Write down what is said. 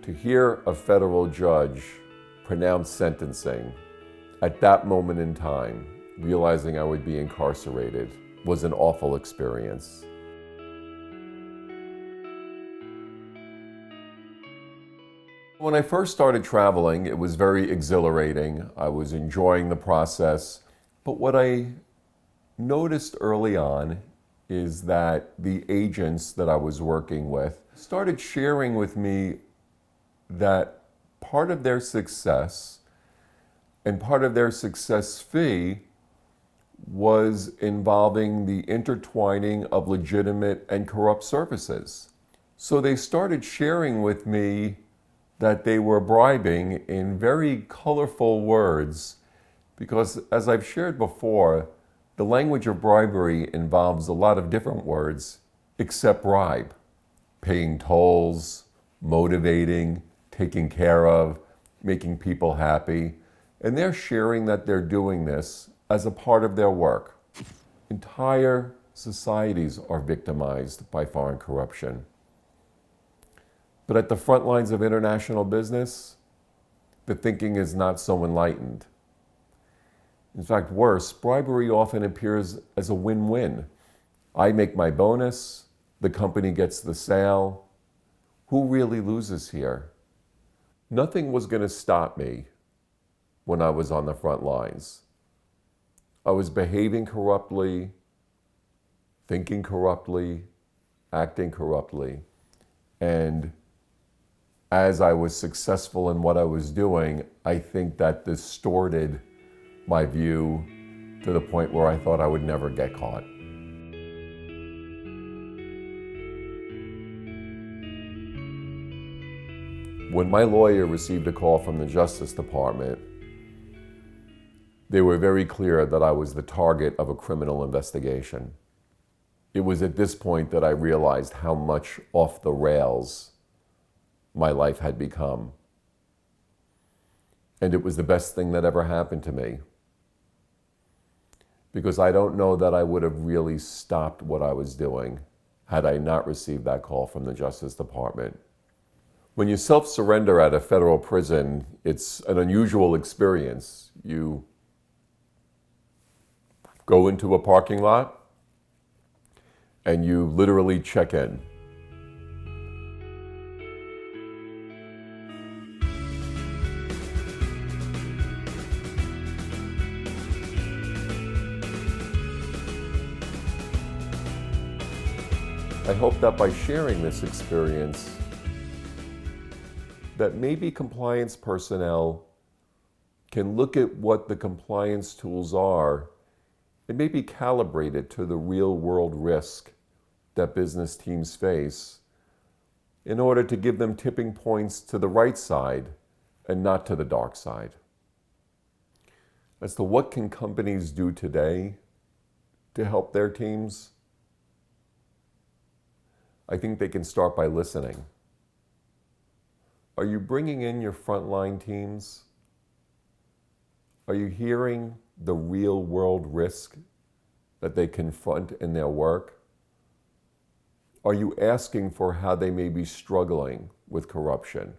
To hear a federal judge pronounce sentencing at that moment in time, realizing I would be incarcerated, was an awful experience. When I first started traveling, it was very exhilarating. I was enjoying the process. But what I noticed early on is that the agents that I was working with started sharing with me that part of their success and part of their success fee was involving the intertwining of legitimate and corrupt services. So they started sharing with me that they were bribing in very colorful words, because as I've shared before, the language of bribery involves a lot of different words except bribe. Paying tolls, motivating, taking care of, making people happy. And they're sharing that they're doing this as a part of their work. Entire societies are victimized by foreign corruption. But at the front lines of international business, the thinking is not so enlightened. In fact, worse, bribery often appears as a win-win. I make my bonus, the company gets the sale. Who really loses here? Nothing was going to stop me when I was on the front lines. I was behaving corruptly, thinking corruptly, acting corruptly. And as I was successful in what I was doing, I think that distorted my view to the point where I thought I would never get caught. When my lawyer received a call from the Justice Department, they were very clear that I was the target of a criminal investigation. It was at this point that I realized how much off the rails my life had become. And it was the best thing that ever happened to me, because I don't know that I would have really stopped what I was doing had I not received that call from the Justice Department. When you self-surrender at a federal prison, it's an unusual experience. You go into a parking lot and you literally check in. I hope that by sharing this experience, that maybe compliance personnel can look at what the compliance tools are and maybe calibrate it to the real world risk that business teams face in order to give them tipping points to the right side and not to the dark side. As to what can companies do today to help their teams, I think they can start by listening. Are you bringing in your frontline teams? Are you hearing the real world risk that they confront in their work? Are you asking for how they may be struggling with corruption?